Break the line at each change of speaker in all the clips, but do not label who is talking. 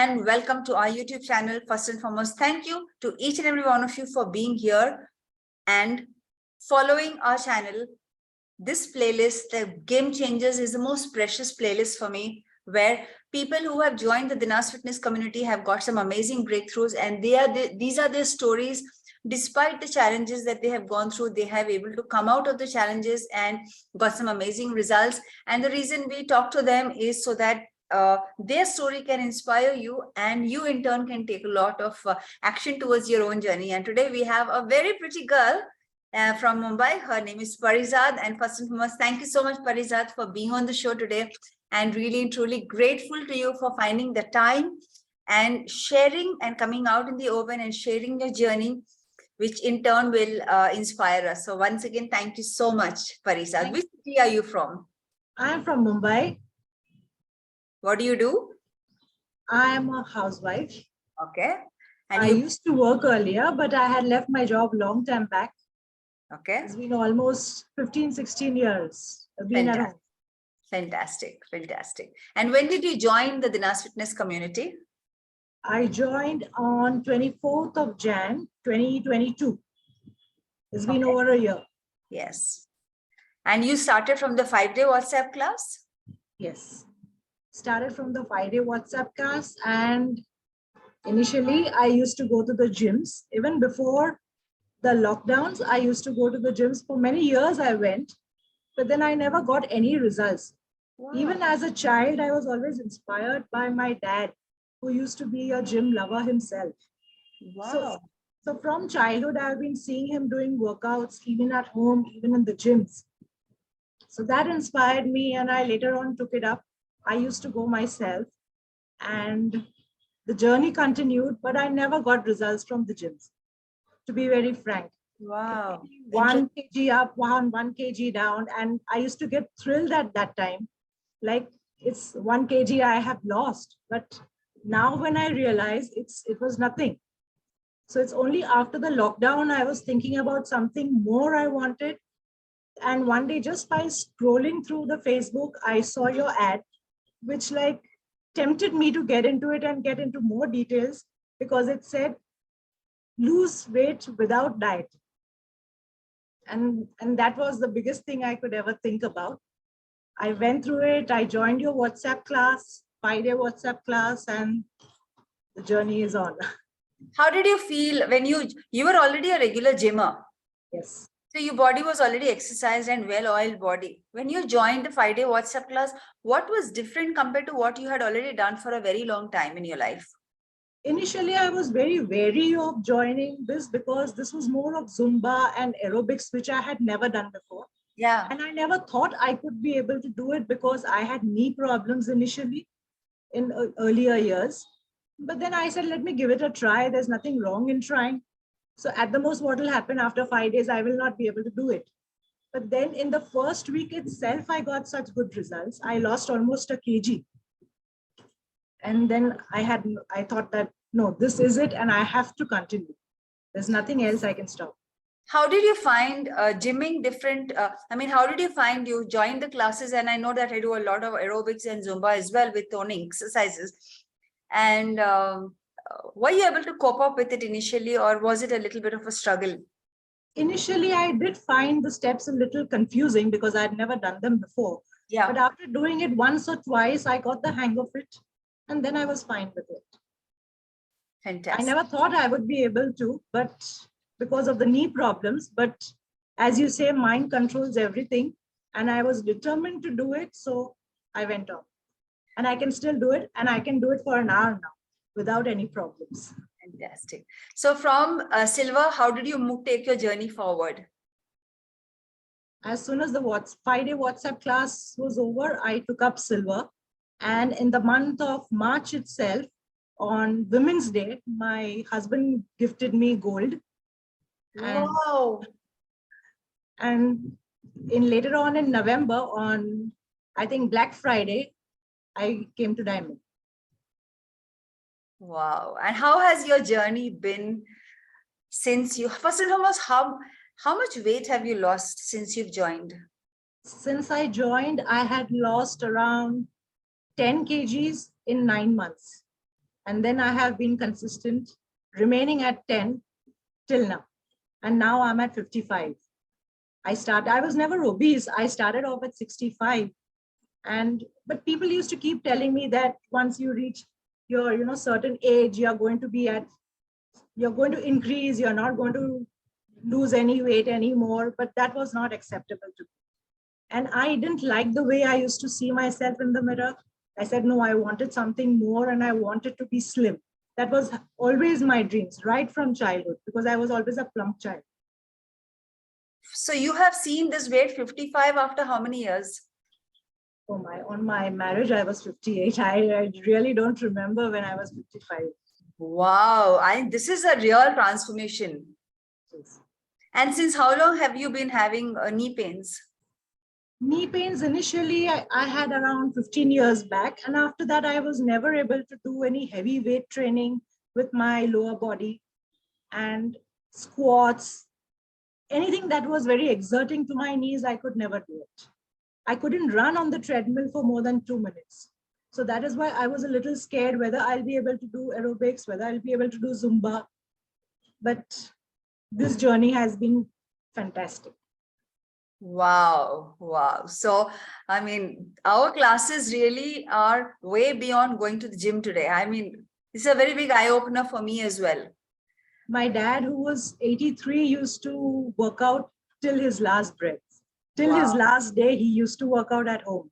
and welcome to our YouTube channel. First and foremost, thank you to each and every one of you for being here and following our channel. This playlist, the Game Changers, is the most precious playlist for me, where people who have joined the Dinaz fitness community have got some amazing breakthroughs, and these are their stories. Despite the challenges that they have gone through, they have able to come out of the challenges and got some amazing results. And the reason we talk to them is so that their story can inspire you, and you in turn can take a lot of action towards your own journey. And today we have a very pretty girl from Mumbai. Her name is Parizad. And first and foremost, thank you so much, Parizad, for being on the show today. And really, truly grateful to you for finding the time and sharing and coming out in the open and sharing your journey, which in turn will inspire us. So once again, thank you so much, Parizad. Which city are you from?
I am from Mumbai.
What do you do?
I am a housewife.
Okay. And
I used to work earlier, but I had left my job long time back.
Okay.
It's been almost 15, 16 years. I've been at home.
Fantastic. Fantastic. And when did you join the Dinaz fitness community?
I joined on 24th of Jan, 2022. It's been over a year.
Yes. And you started from the 5-day WhatsApp class?
Yes. Started from the 5-day WhatsApp class, and initially I used to go to the gyms. Even before the lockdowns, I used to go to the gyms. For many years I went, but then I never got any results. Wow. Even as a child, I was always inspired by my dad, who used to be a gym lover himself.
Wow.
So from childhood, I've been seeing him doing workouts, even at home, even in the gyms. So that inspired me, and I later on took it up. I used to go myself, and the journey continued, but I never got results from the gyms, to be very frank.
Wow.
1 kg up, 1 kg down. And I used to get thrilled at that time. Like, it's 1 kg I have lost. But now when I realize it was nothing. So it's only after the lockdown, I was thinking about something more I wanted. And one day, just by scrolling through the Facebook, I saw your ad, which like tempted me to get into it and get into more details, because it said, lose weight without diet. And that was the biggest thing I could ever think about. I went through it. I joined your WhatsApp class, 5-day WhatsApp class, and the journey is on.
How did you feel when you were already a regular gymmer?
Yes.
So your body was already exercised and well-oiled body. When you joined the 5-day WhatsApp class, what was different compared to what you had already done for a very long time in your life?
Initially, I was very wary of joining this because this was more of Zumba and aerobics, which I had never done before.
Yeah.
And I never thought I could be able to do it because I had knee problems initially in earlier years. But then I said, let me give it a try. There's nothing wrong in trying. So at the most, what will happen after 5 days, I will not be able to do it. But then in the first week itself, I got such good results. I lost almost a kg. And then I thought that, no, this is it, and I have to continue. There's nothing else I can stop.
How did you find gymming different? How did you find you joined the classes? And I know that I do a lot of aerobics and Zumba as well with toning exercises. And were you able to cope up with it initially, or was it a little bit of a struggle?
Initially, I did find the steps a little confusing because I'd never done them before.
Yeah.
But after doing it once or twice, I got the hang of it, and then I was fine with it.
Fantastic.
I never thought I would be able to, but because of the knee problems. But as you say, mind controls everything, and I was determined to do it. So I went on, and I can still do it, and I can do it for an hour now without any problems.
Fantastic. So from silver, how did you take your journey forward?
As soon as the 5-day WhatsApp class was over, I took up silver. And in the month of March itself, on Women's Day, my husband gifted me gold.
Wow.
And later on in November, on I think Black Friday, I came to diamond.
Wow. And how has your journey been since you, first and foremost, how much weight have you lost since you've joined?
Since I joined, I had lost around 10 kgs in 9 months. And then I have been consistent, remaining at 10 till now. And now I'm at 55. I was never obese. I started off at 65. But people used to keep telling me that once you reach your, certain age, you're going to increase, you're not going to lose any weight anymore. But that was not acceptable to me. And I didn't like the way I used to see myself in the mirror. I said, no, I wanted something more and I wanted to be slim. That was always my dreams, right from childhood, because I was always a plump child.
So you have seen this weight 55 after how many years?
Oh on my marriage, I was 58. I really don't remember when I was 55.
Wow, this is a real transformation.
Yes.
And since how long have you been having knee pains?
Knee pains, initially, I had around 15 years back. And after that, I was never able to do any heavy weight training with my lower body and squats. Anything that was very exerting to my knees, I could never do it. I couldn't run on the treadmill for more than 2 minutes. So that is why I was a little scared whether I'll be able to do aerobics, whether I'll be able to do Zumba. But this journey has been fantastic.
Wow. So, I mean, our classes really are way beyond going to the gym today. I mean, it's a very big eye opener for me as well.
My dad, who was 83, used to work out till his last breath. Till his last day, he used to work out at home.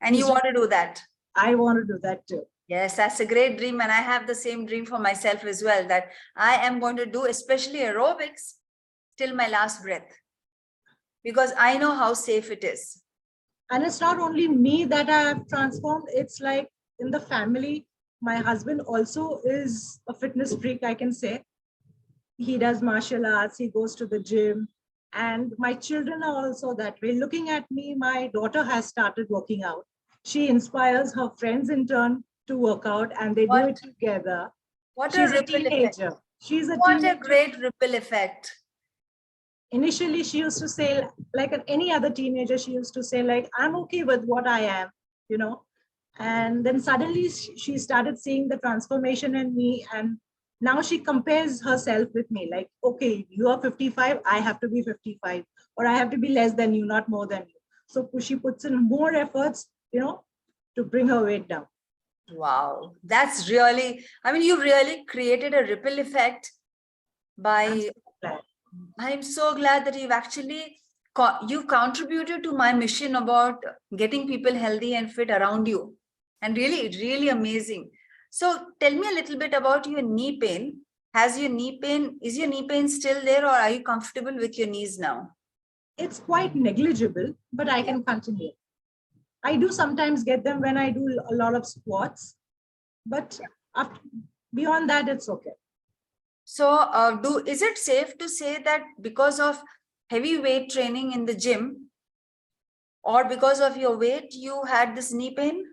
And you want to do that?
I want to do that too.
Yes, that's a great dream. And I have the same dream for myself as well, that I am going to do especially aerobics till my last breath, because I know how safe it is.
And it's not only me that I have transformed. It's like in the family, my husband also is a fitness freak, I can say. He does martial arts, he goes to the gym. And my children are also that way. Looking at me, my daughter has started working out. She inspires her friends in turn to work out, and they do it together. She's a teenager.
What a great ripple effect.
Initially, she used to say, like any other teenager, she used to say, like, I'm okay with what I am, And then suddenly she started seeing the transformation in me. And now she compares herself with me, like, okay, you are 55, I have to be 55, or I have to be less than you, not more than you. So she puts in more efforts, to bring her weight down.
Wow, that's really, I mean, you really created a ripple effect by, I'm so glad that you've contributed to my mission about getting people healthy and fit around you. And really amazing. So tell me a little bit about your knee pain. Is your knee pain still there, or are you comfortable with your knees now?
It's quite negligible, but I can continue. I do sometimes get them when I do a lot of squats, but beyond that, it's okay.
So is it safe to say that because of heavy weight training in the gym or because of your weight, you had this knee pain?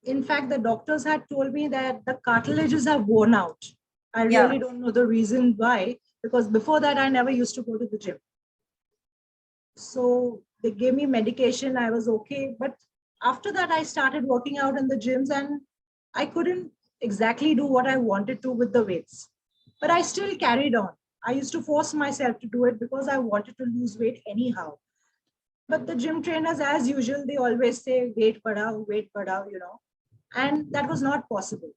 In fact, the doctors had told me that the cartilages have worn out. I really don't know the reason why, because before that, I never used to go to the gym. So they gave me medication. I was okay. But after that, I started working out in the gyms and I couldn't exactly do what I wanted to with the weights. But I still carried on. I used to force myself to do it because I wanted to lose weight anyhow. But the gym trainers, as usual, they always say, weight badhao, and that was not possible.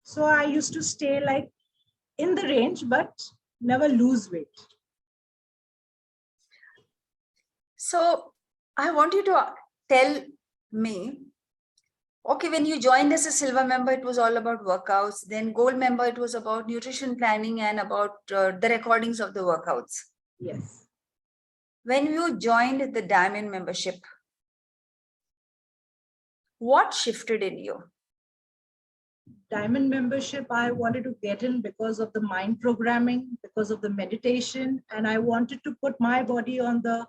So I used to stay like in the range, but never lose weight.
So I want you to tell me, okay, when you joined as a silver member, it was all about workouts. Then gold member, it was about nutrition planning and about the recordings of the workouts.
Yes.
When you joined the diamond membership, what shifted in you?
Diamond membership, I wanted to get in because of the mind programming, because of the meditation, and I wanted to put my body on the,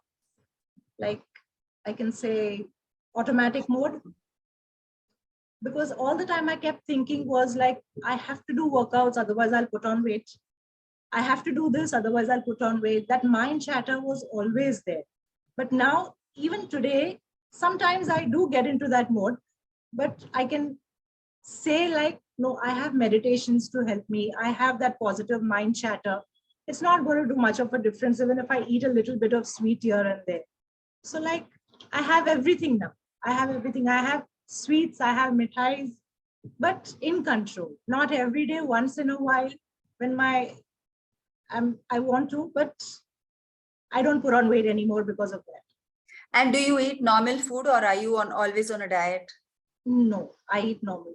like, I can say, automatic mode. Because all the time I kept thinking was like, I have to do workouts, otherwise I'll put on weight. I have to do this, otherwise I'll put on weight. That mind chatter was always there. But now, even today, sometimes I do get into that mode, but I can say like, no, I have meditations to help me. I have that positive mind chatter. It's not going to do much of a difference even if I eat a little bit of sweet here and there. So like I have everything now. I have everything. I have sweets, I have mithais, but in control. Not every day, once in a while when I want to, but I don't put on weight anymore because of that.
And do you eat normal food, or are you always on a diet?
No, I eat normal.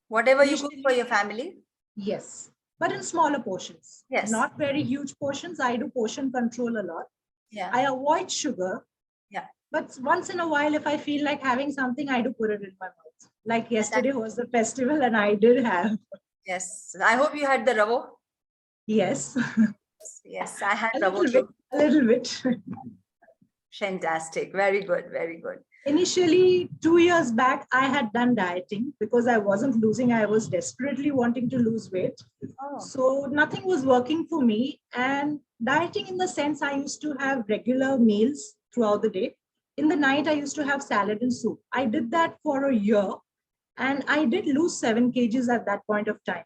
Whatever you cook for your family?
Yes, but in smaller portions.
Yes.
Not very huge portions. I do portion control a lot.
Yeah.
I avoid sugar.
Yeah.
But once in a while, if I feel like having something, I do put it in my mouth. Like yesterday was the festival and I did have.
Yes. I hope you had the ravo.
Yes.
Yes, I had
A
ravo
little bit.
too.
A little bit.
Fantastic. Very good. Very good.
Initially, 2 years back, I had done dieting because I wasn't losing. I was desperately wanting to lose weight.
Oh.
So nothing was working for me. And dieting in the sense I used to have regular meals throughout the day. In the night, I used to have salad and soup. I did that for a year and I did lose 7 kgs at that point of time.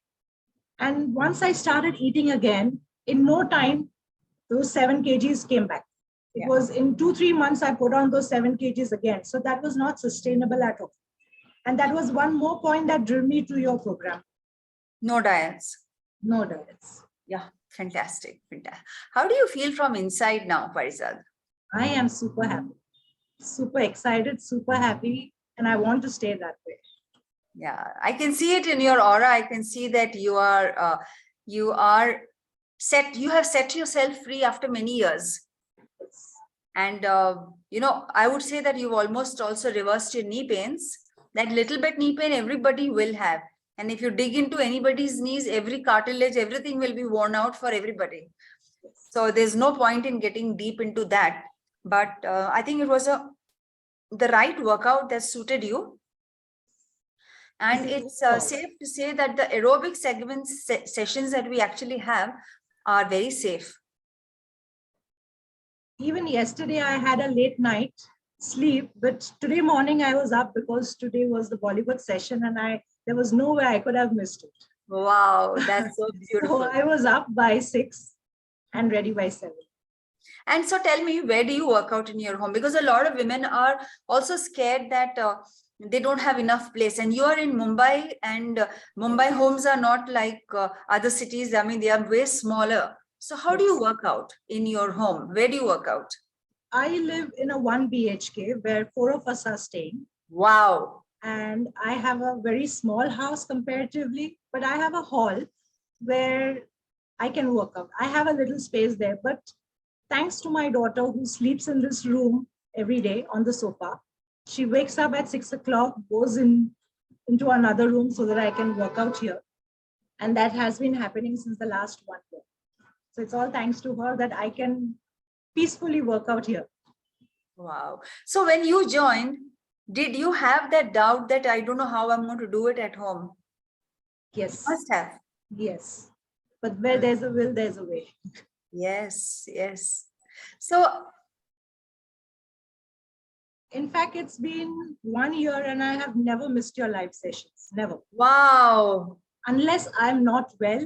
And once I started eating again, in no time, those 7 kgs came back. It was in 2-3 months, I put on those 7 kgs again. So that was not sustainable at all. And that was one more point that drew me to your program.
No diets.
No diets.
Yeah, fantastic. Fantastic. How do you feel from inside now, Parizad?
I am super happy, super excited, super happy, and I want to stay that way.
Yeah, I can see it in your aura. I can see that you are set. You have set yourself free after many years. And, I would say that you've almost also reversed your knee pains. That little bit knee pain, everybody will have. And if you dig into anybody's knees, every cartilage, everything will be worn out for everybody. So there's no point in getting deep into that. But I think it was the right workout that suited you. And it's safe to say that the aerobic segments sessions that we actually have are very safe.
Even yesterday, I had a late night sleep, but today morning I was up because today was the Bollywood session and there was no way I could have missed it.
Wow, that's so beautiful.
So I was up by 6 and ready by 7.
And so tell me, where do you work out in your home? Because a lot of women are also scared that they don't have enough place. And you are in Mumbai, and Mumbai homes are not like other cities. I mean, they are way smaller. So how do you work out in your home? Where do you work out?
I live in a 1 BHK where 4 of us are staying.
Wow.
And I have a very small house comparatively, but I have a hall where I can work out. I have a little space there, but thanks to my daughter who sleeps in this room every day on the sofa, she wakes up at 6 o'clock, goes into another room so that I can work out here. And that has been happening since the last 1 year. So it's all thanks to her that I can peacefully work out here.
Wow. So when you joined, did you have that doubt that I don't know how I'm going to do it at home?
Yes.
You must have.
Yes. But where there's a will, there's a way.
Yes, yes. So,
in fact, it's been 1 year and I have never missed your live sessions. Never.
Wow.
Unless I'm not well,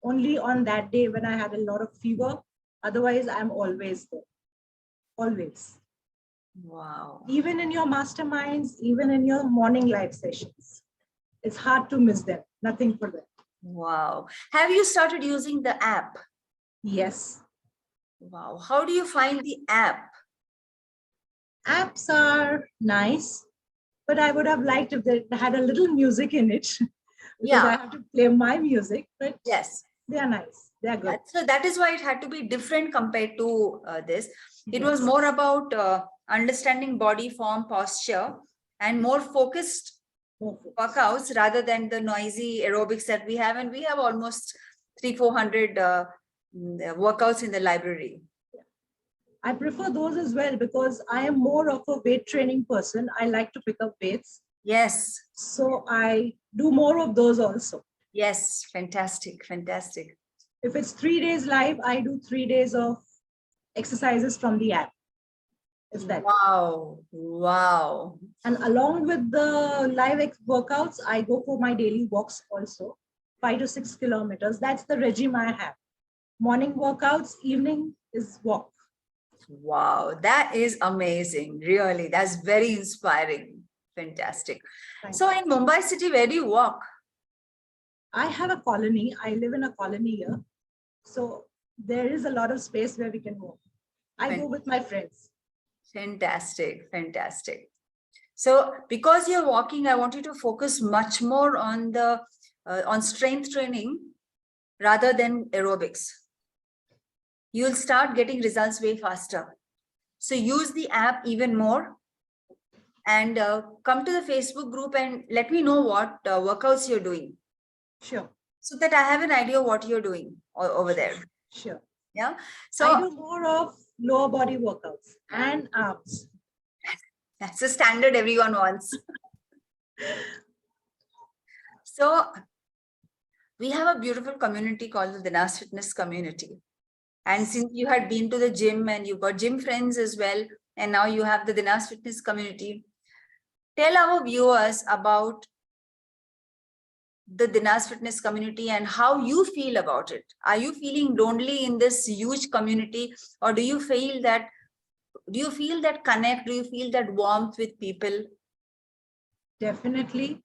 only on that day when I had a lot of fever. Otherwise, I'm always there. Always.
Wow.
Even in your masterminds, even in your morning live sessions. It's hard to miss them. Nothing for them.
Wow. Have you started using the app?
Yes.
Wow. How do you find the app?
Apps are nice, but I would have liked if they had a little music in it. Because I have to play my music, but yes, they are nice. They are good.
So that is why it had to be different compared to this. It was more about understanding body form, posture, and more focused workouts rather than the noisy aerobics that we have. And we have almost 300-400 workouts in the library.
I prefer those as well because I am more of a weight training person. I like to pick up weights.
Yes.
So I do more of those also.
Yes, fantastic, fantastic.
If it's 3 days live, I do 3 days of exercises from the app. Is that.
Wow. Wow.
And along with the workouts, I go for my daily walks also, 5 to 6 kilometers. That's the regime I have. Morning workouts, evening is walk.
Wow, that is amazing. Really, that's very inspiring. Fantastic. So in Mumbai city, where do you walk?
I have a colony. I live in a colony here. So there is a lot of space where we can walk. I go with my friends.
Fantastic. Fantastic. So because you're walking, I want you to focus much more on the on strength training rather than aerobics. You'll start getting results way faster. So use the app even more and come to the Facebook group and let me know what workouts you're doing.
Sure.
So that I have an idea what you're doing over there.
Sure.
Yeah. So
I do more of lower body workouts and arms.
That's a standard everyone wants. So we have a beautiful community called the Dinaz Fitness community. And since you had been to the gym and you've got gym friends as well, and now you have the Dinaz Fitness community, tell our viewers about the Dinaz Fitness community and how you feel about it. Are you feeling lonely in this huge community, or do you feel that connect? Do you feel that warmth with people?
Definitely.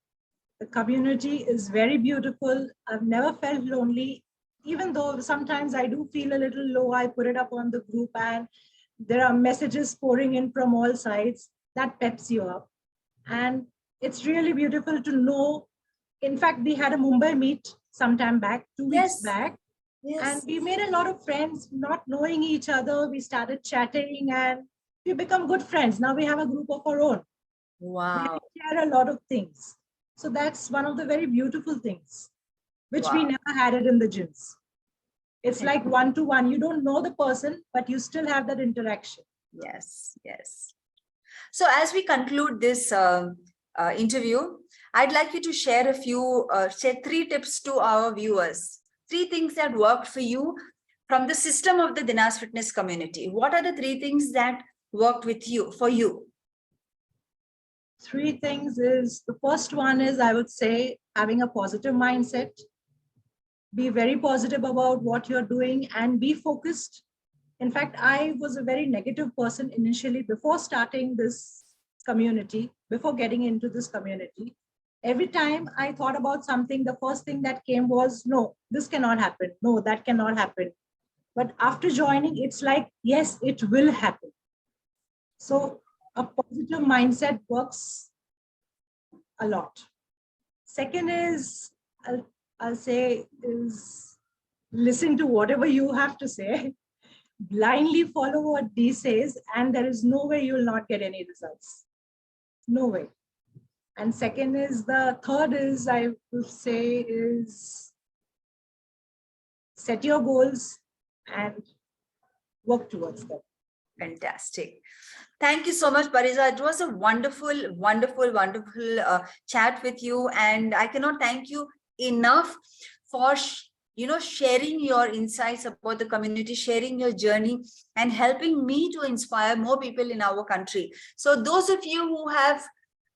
The community is very beautiful. I've never felt lonely, even though sometimes I do feel a little low. I put it up on the group and there are messages pouring in from all sides. That peps you up. And it's really beautiful to know. In fact, we had a Mumbai meet sometime back, 2 weeks back. Yes. And we made a lot of friends, not knowing each other. We started chatting and we become good friends. Now we have a group of our own.
Wow.
We share a lot of things. So that's one of the very beautiful things, which we never had it in the gyms. It's like one-to-one. You don't know the person, but you still have that interaction.
Yes, yes. So as we conclude this interview, I'd like you to share share 3 tips to our viewers. 3 things that worked for you from the system of the Dinaz Fitness community. What are the 3 things that worked for you?
3 things is, the first one is, I would say, having a positive mindset. Be very positive about what you're doing and be focused. In fact, I was a very negative person initially before starting this community, before getting into this community. Every time I thought about something, the first thing that came was, no, this cannot happen. No, that cannot happen. But after joining, it's like, yes, it will happen. So a positive mindset works a lot. Second is, I'll say, is listen to whatever you have to say. Blindly follow what D says, and there is no way you will not get any results. No way. And third is, I will say, is set your goals and work towards them.
Fantastic. Thank you so much, Parizad. It was a wonderful, wonderful, wonderful chat with you. And I cannot thank you enough for sharing your insights about the community, sharing your journey, and helping me to inspire more people in our country. So those of you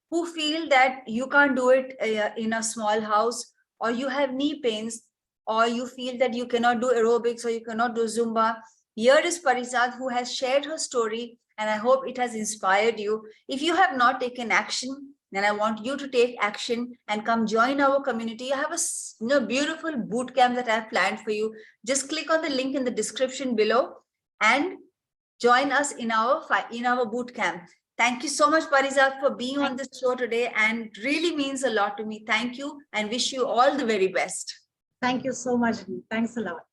who feel that you can't do it in a small house, or you have knee pains, or you feel that you cannot do aerobics or you cannot do Zumba, here is Parizad, who has shared her story, and I hope it has inspired you. If you have not taken action, then I want you to take action and come join our community. I have a beautiful boot camp that I have planned for you. Just click on the link in the description below and join us in our boot camp. Thank you so much, Parizad, for being on this show today, and really means a lot to me. Thank you and wish you all the very best.
Thank you so much. Thanks a lot.